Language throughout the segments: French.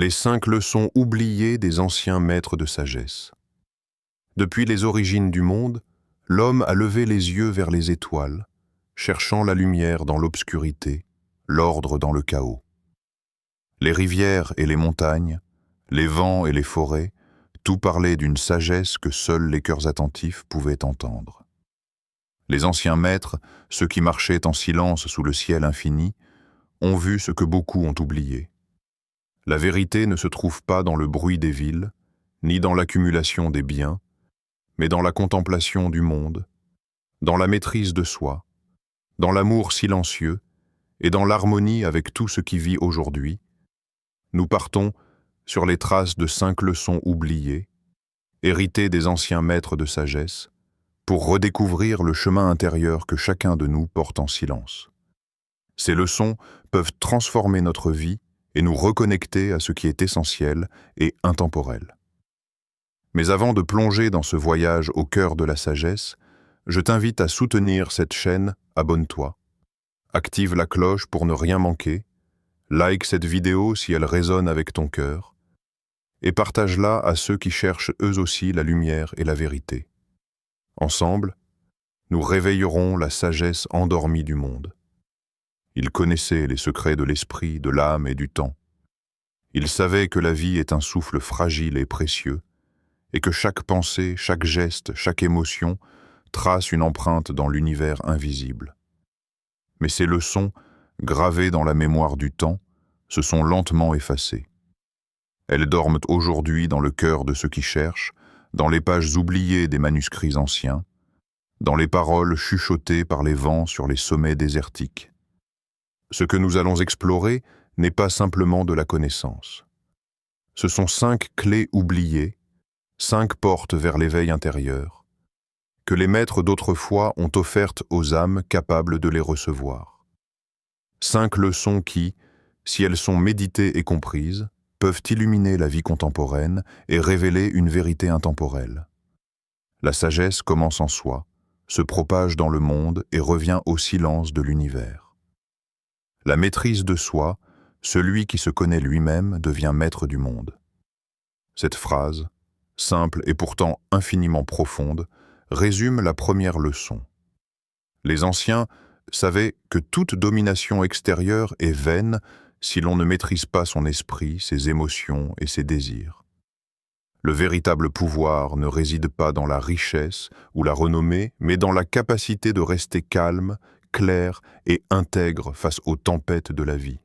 Les 5 leçons oubliées des anciens maîtres de sagesse. Depuis les origines du monde, l'homme a levé les yeux vers les étoiles, cherchant la lumière dans l'obscurité, l'ordre dans le chaos. Les rivières et les montagnes, les vents et les forêts, tout parlait d'une sagesse que seuls les cœurs attentifs pouvaient entendre. Les anciens maîtres, ceux qui marchaient en silence sous le ciel infini, ont vu ce que beaucoup ont oublié. La vérité ne se trouve pas dans le bruit des villes, ni dans l'accumulation des biens, mais dans la contemplation du monde, dans la maîtrise de soi, dans l'amour silencieux et dans l'harmonie avec tout ce qui vit aujourd'hui. Nous partons sur les traces de 5 leçons oubliées, héritées des anciens maîtres de sagesse, pour redécouvrir le chemin intérieur que chacun de nous porte en silence. Ces leçons peuvent transformer notre vie et nous reconnecter à ce qui est essentiel et intemporel. Mais avant de plonger dans ce voyage au cœur de la sagesse, je t'invite à soutenir cette chaîne, abonne-toi, active la cloche pour ne rien manquer, like cette vidéo si elle résonne avec ton cœur, et partage-la à ceux qui cherchent eux aussi la lumière et la vérité. Ensemble, nous réveillerons la sagesse endormie du monde. Il connaissait les secrets de l'esprit, de l'âme et du temps. Il savait que la vie est un souffle fragile et précieux, et que chaque pensée, chaque geste, chaque émotion trace une empreinte dans l'univers invisible. Mais ces leçons, gravées dans la mémoire du temps, se sont lentement effacées. Elles dorment aujourd'hui dans le cœur de ceux qui cherchent, dans les pages oubliées des manuscrits anciens, dans les paroles chuchotées par les vents sur les sommets désertiques. Ce que nous allons explorer n'est pas simplement de la connaissance. Ce sont 5 clés oubliées, 5 portes vers l'éveil intérieur, que les maîtres d'autrefois ont offertes aux âmes capables de les recevoir. 5 leçons qui, si elles sont méditées et comprises, peuvent illuminer la vie contemporaine et révéler une vérité intemporelle. La sagesse commence en soi, se propage dans le monde et revient au silence de l'univers. La maîtrise de soi, celui qui se connaît lui-même devient maître du monde. Cette phrase, simple et pourtant infiniment profonde, résume la première leçon. Les anciens savaient que toute domination extérieure est vaine si l'on ne maîtrise pas son esprit, ses émotions et ses désirs. Le véritable pouvoir ne réside pas dans la richesse ou la renommée, mais dans la capacité de rester calme, clair et intègre face aux tempêtes de la vie.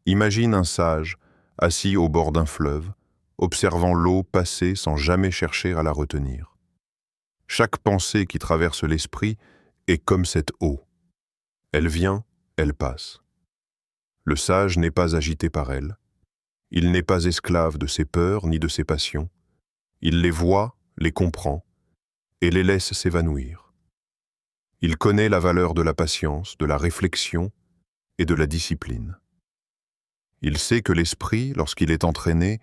Imagine un sage, assis au bord d'un fleuve, observant l'eau passer sans jamais chercher à la retenir. Chaque pensée qui traverse l'esprit est comme cette eau. Elle vient, elle passe. Le sage n'est pas agité par elle. Il n'est pas esclave de ses peurs ni de ses passions. Il les voit, les comprend et les laisse s'évanouir. Il connaît la valeur de la patience, de la réflexion et de la discipline. Il sait que l'esprit, lorsqu'il est entraîné,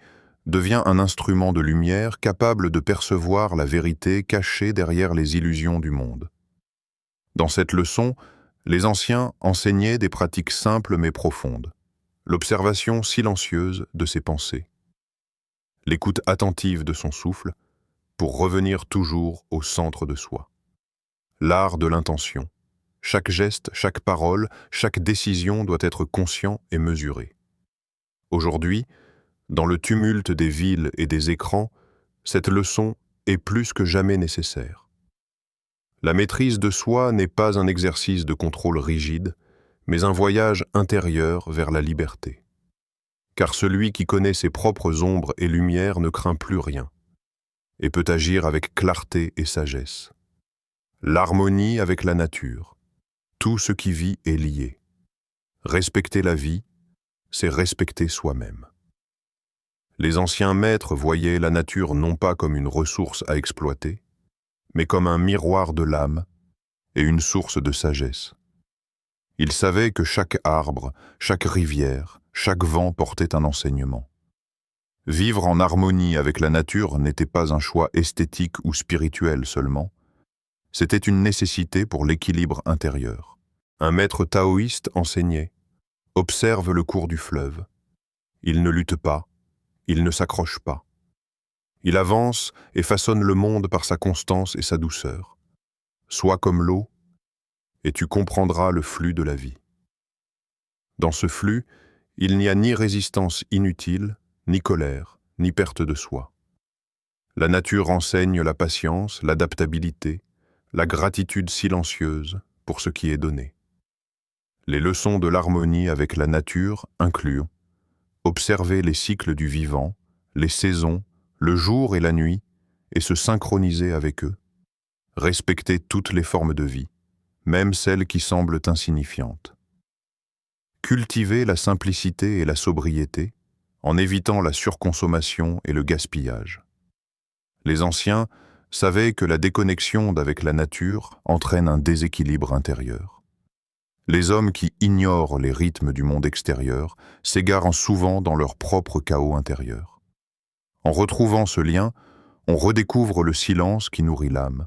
devient un instrument de lumière capable de percevoir la vérité cachée derrière les illusions du monde. Dans cette leçon, les anciens enseignaient des pratiques simples mais profondes, l'observation silencieuse de ses pensées, l'écoute attentive de son souffle pour revenir toujours au centre de soi, l'art de l'intention. Chaque geste, chaque parole, chaque décision doit être conscient et mesuré. Aujourd'hui, dans le tumulte des villes et des écrans, cette leçon est plus que jamais nécessaire. La maîtrise de soi n'est pas un exercice de contrôle rigide, mais un voyage intérieur vers la liberté. Car celui qui connaît ses propres ombres et lumières ne craint plus rien, et peut agir avec clarté et sagesse. L'harmonie avec la nature, tout ce qui vit est lié. Respecter la vie, c'est respecter soi-même. Les anciens maîtres voyaient la nature non pas comme une ressource à exploiter, mais comme un miroir de l'âme et une source de sagesse. Ils savaient que chaque arbre, chaque rivière, chaque vent portait un enseignement. Vivre en harmonie avec la nature n'était pas un choix esthétique ou spirituel seulement, c'était une nécessité pour l'équilibre intérieur. Un maître taoïste enseignait « Observe le cours du fleuve. Il ne lutte pas, il ne s'accroche pas. Il avance et façonne le monde par sa constance et sa douceur. Sois comme l'eau, et tu comprendras le flux de la vie. Dans ce flux, il n'y a ni résistance inutile, ni colère, ni perte de soi. La nature enseigne la patience, l'adaptabilité, la gratitude silencieuse pour ce qui est donné. Les leçons de l'harmonie avec la nature incluent observer les cycles du vivant, les saisons, le jour et la nuit, et se synchroniser avec eux, respecter toutes les formes de vie, même celles qui semblent insignifiantes. Cultiver la simplicité et la sobriété, en évitant la surconsommation et le gaspillage. Les anciens savaient que la déconnexion avec la nature entraîne un déséquilibre intérieur. Les hommes qui ignorent les rythmes du monde extérieur s'égarent souvent dans leur propre chaos intérieur. En retrouvant ce lien, on redécouvre le silence qui nourrit l'âme,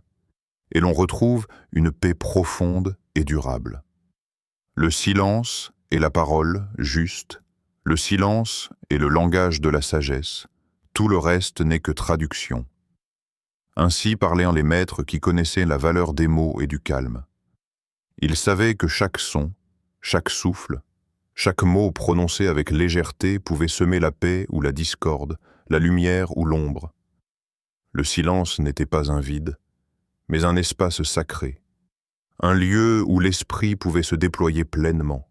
et l'on retrouve une paix profonde et durable. Le silence est la parole juste, le silence est le langage de la sagesse, tout le reste n'est que traduction. Ainsi parlaient les maîtres qui connaissaient la valeur des mots et du calme. Ils savaient que chaque son, chaque souffle, chaque mot prononcé avec légèreté pouvait semer la paix ou la discorde, la lumière ou l'ombre. Le silence n'était pas un vide, mais un espace sacré, un lieu où l'esprit pouvait se déployer pleinement,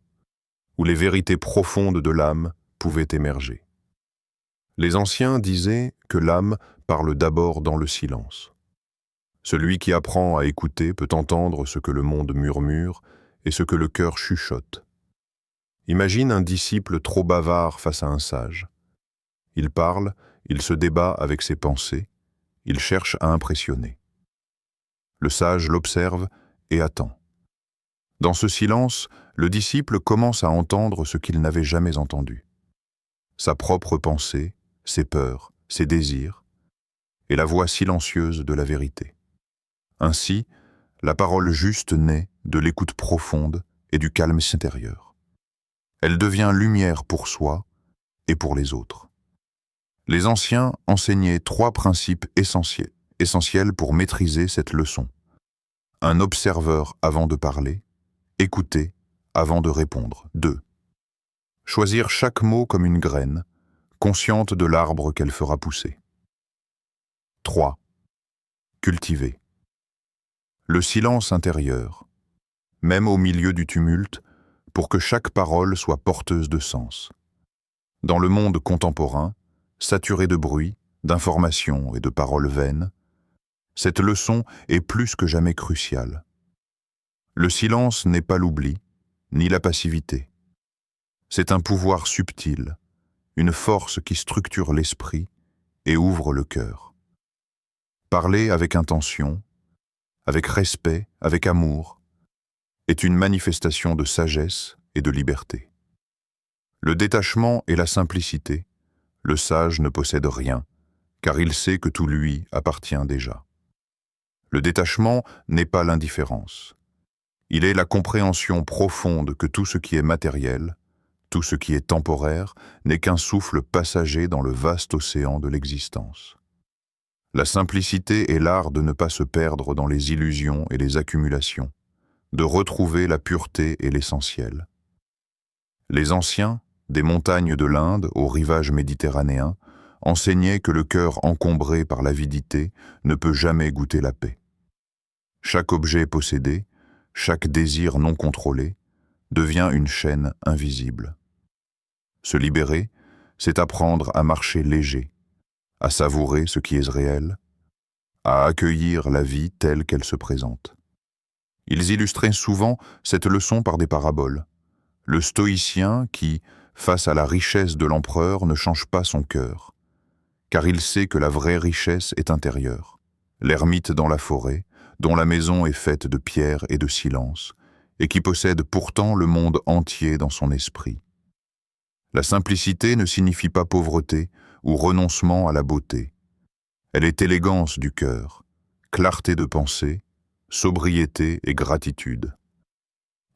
où les vérités profondes de l'âme pouvaient émerger. Les anciens disaient que l'âme parle d'abord dans le silence. Celui qui apprend à écouter peut entendre ce que le monde murmure et ce que le cœur chuchote. Imagine un disciple trop bavard face à un sage. Il parle, il se débat avec ses pensées, il cherche à impressionner. Le sage l'observe et attend. Dans ce silence, le disciple commence à entendre ce qu'il n'avait jamais entendu. Sa propre pensée, ses peurs, ses désirs, et la voix silencieuse de la vérité. Ainsi, la parole juste naît de l'écoute profonde et du calme intérieur. Elle devient lumière pour soi et pour les autres. Les anciens enseignaient 3 principes essentiels pour maîtriser cette leçon. Un observeur avant de parler, écouter avant de répondre. 2. Choisir chaque mot comme une graine, consciente de l'arbre qu'elle fera pousser. 3. Cultiver. Le silence intérieur, même au milieu du tumulte, pour que chaque parole soit porteuse de sens. Dans le monde contemporain, saturé de bruit, d'informations et de paroles vaines, cette leçon est plus que jamais cruciale. Le silence n'est pas l'oubli, ni la passivité. C'est un pouvoir subtil, une force qui structure l'esprit et ouvre le cœur. Parler avec intention, avec respect, avec amour, est une manifestation de sagesse et de liberté. Le détachement et la simplicité, le sage ne possède rien, car il sait que tout lui appartient déjà. Le détachement n'est pas l'indifférence. Il est la compréhension profonde que tout ce qui est matériel, tout ce qui est temporaire, n'est qu'un souffle passager dans le vaste océan de l'existence. La simplicité est l'art de ne pas se perdre dans les illusions et les accumulations, de retrouver la pureté et l'essentiel. Les anciens, des montagnes de l'Inde au rivage méditerranéen, enseignaient que le cœur encombré par l'avidité ne peut jamais goûter la paix. Chaque objet possédé, chaque désir non contrôlé, devient une chaîne invisible. Se libérer, c'est apprendre à marcher léger, à savourer ce qui est réel, à accueillir la vie telle qu'elle se présente. Ils illustraient souvent cette leçon par des paraboles. Le stoïcien qui, face à la richesse de l'empereur, ne change pas son cœur, car il sait que la vraie richesse est intérieure. L'ermite dans la forêt, dont la maison est faite de pierre et de silence, et qui possède pourtant le monde entier dans son esprit. La simplicité ne signifie pas pauvreté ou renoncement à la beauté. Elle est élégance du cœur, clarté de pensée, sobriété et gratitude.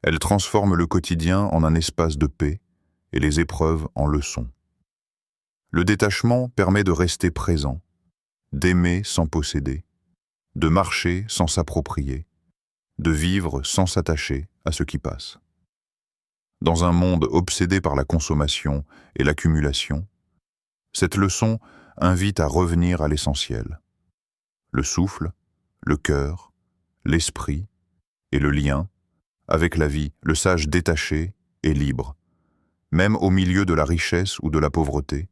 Elle transforme le quotidien en un espace de paix et les épreuves en leçons. Le détachement permet de rester présent, d'aimer sans posséder, de marcher sans s'approprier, de vivre sans s'attacher à ce qui passe. Dans un monde obsédé par la consommation et l'accumulation, cette leçon invite à revenir à l'essentiel. Le souffle, le cœur, l'esprit et le lien avec la vie, le sage détaché et libre, même au milieu de la richesse ou de la pauvreté,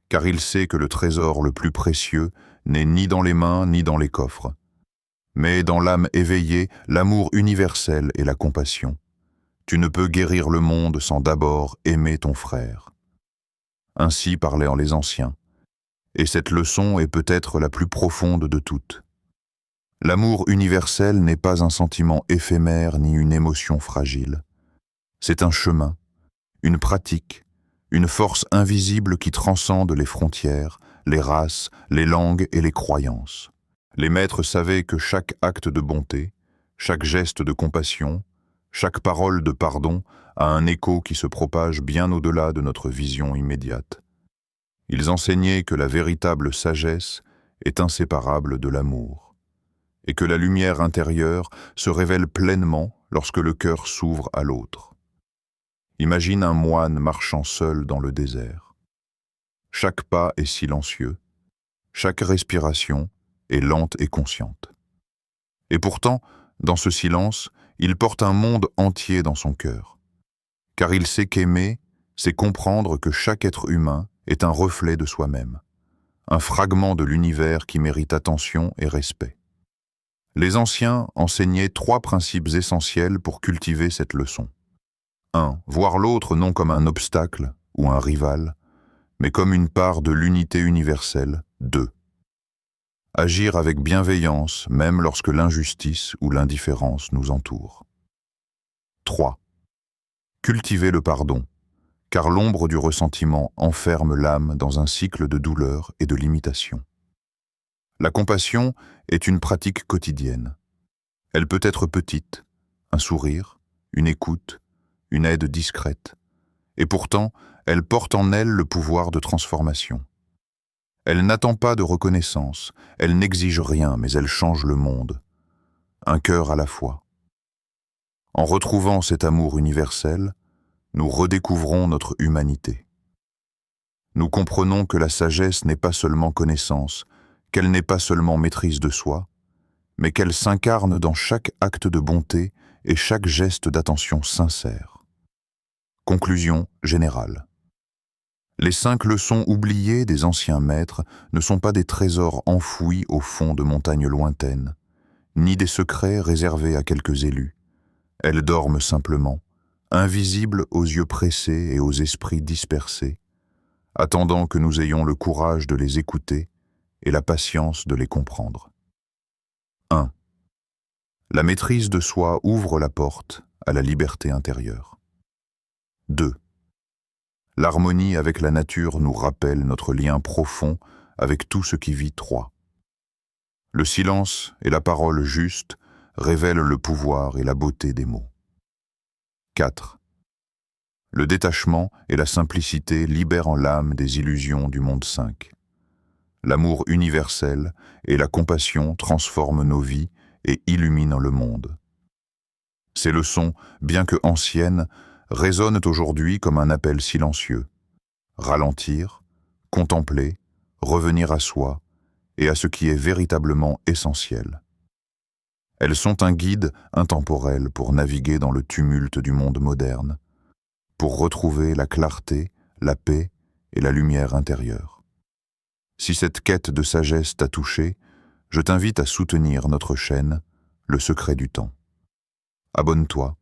car il sait que le trésor le plus précieux n'est ni dans les mains ni dans les coffres, mais dans l'âme éveillée, l'amour universel et la compassion. Tu ne peux guérir le monde sans d'abord aimer ton frère. Ainsi parlaient les anciens, et cette leçon est peut-être la plus profonde de toutes. L'amour universel n'est pas un sentiment éphémère ni une émotion fragile. C'est un chemin, une pratique, une force invisible qui transcende les frontières, les races, les langues et les croyances. Les maîtres savaient que chaque acte de bonté, chaque geste de compassion, chaque parole de pardon a un écho qui se propage bien au-delà de notre vision immédiate. Ils enseignaient que la véritable sagesse est inséparable de l'amour, et que la lumière intérieure se révèle pleinement lorsque le cœur s'ouvre à l'autre. Imagine un moine marchant seul dans le désert. Chaque pas est silencieux, chaque respiration est lente et consciente. Et pourtant, dans ce silence, il porte un monde entier dans son cœur. Car il sait qu'aimer, c'est comprendre que chaque être humain est un reflet de soi-même, un fragment de l'univers qui mérite attention et respect. Les anciens enseignaient 3 principes essentiels pour cultiver cette leçon. 1. Voir l'autre non comme un obstacle ou un rival, mais comme une part de l'unité universelle. 2. Agir avec bienveillance même lorsque l'injustice ou l'indifférence nous entoure. 3. Cultiver le pardon, car l'ombre du ressentiment enferme l'âme dans un cycle de douleur et de limitation. La compassion est une pratique quotidienne. Elle peut être petite, un sourire, une écoute, une aide discrète, et pourtant, elle porte en elle le pouvoir de transformation. Elle n'attend pas de reconnaissance, elle n'exige rien, mais elle change le monde, un cœur à la fois. En retrouvant cet amour universel, nous redécouvrons notre humanité. Nous comprenons que la sagesse n'est pas seulement connaissance, qu'elle n'est pas seulement maîtrise de soi, mais qu'elle s'incarne dans chaque acte de bonté et chaque geste d'attention sincère. Conclusion générale. Les 5 leçons oubliées des anciens maîtres ne sont pas des trésors enfouis au fond de montagnes lointaines, ni des secrets réservés à quelques élus. Elles dorment simplement, invisibles aux yeux pressés et aux esprits dispersés, attendant que nous ayons le courage de les écouter et la patience de les comprendre. 1. La maîtrise de soi ouvre la porte à la liberté intérieure. 2. L'harmonie avec la nature nous rappelle notre lien profond avec tout ce qui vit. 3. Le silence et la parole juste révèlent le pouvoir et la beauté des mots. 4. Le détachement et la simplicité libèrent l'âme des illusions du monde 5. L'amour universel et la compassion transforment nos vies et illuminent le monde. Ces leçons, bien que anciennes, résonnent aujourd'hui comme un appel silencieux. Ralentir, contempler, revenir à soi et à ce qui est véritablement essentiel. Elles sont un guide intemporel pour naviguer dans le tumulte du monde moderne, pour retrouver la clarté, la paix et la lumière intérieure. Si cette quête de sagesse t'a touché, je t'invite à soutenir notre chaîne, Le Secret du Temps. Abonne-toi,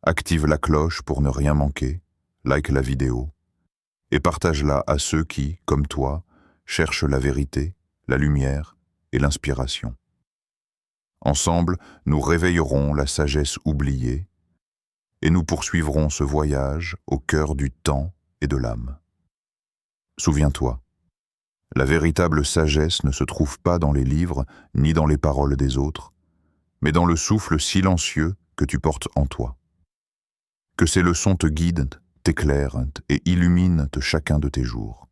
active la cloche pour ne rien manquer, like la vidéo, et partage-la à ceux qui, comme toi, cherchent la vérité, la lumière et l'inspiration. Ensemble, nous réveillerons la sagesse oubliée et nous poursuivrons ce voyage au cœur du temps et de l'âme. Souviens-toi, la véritable sagesse ne se trouve pas dans les livres ni dans les paroles des autres, mais dans le souffle silencieux que tu portes en toi. Que ces leçons te guident, t'éclairent et illuminent chacun de tes jours.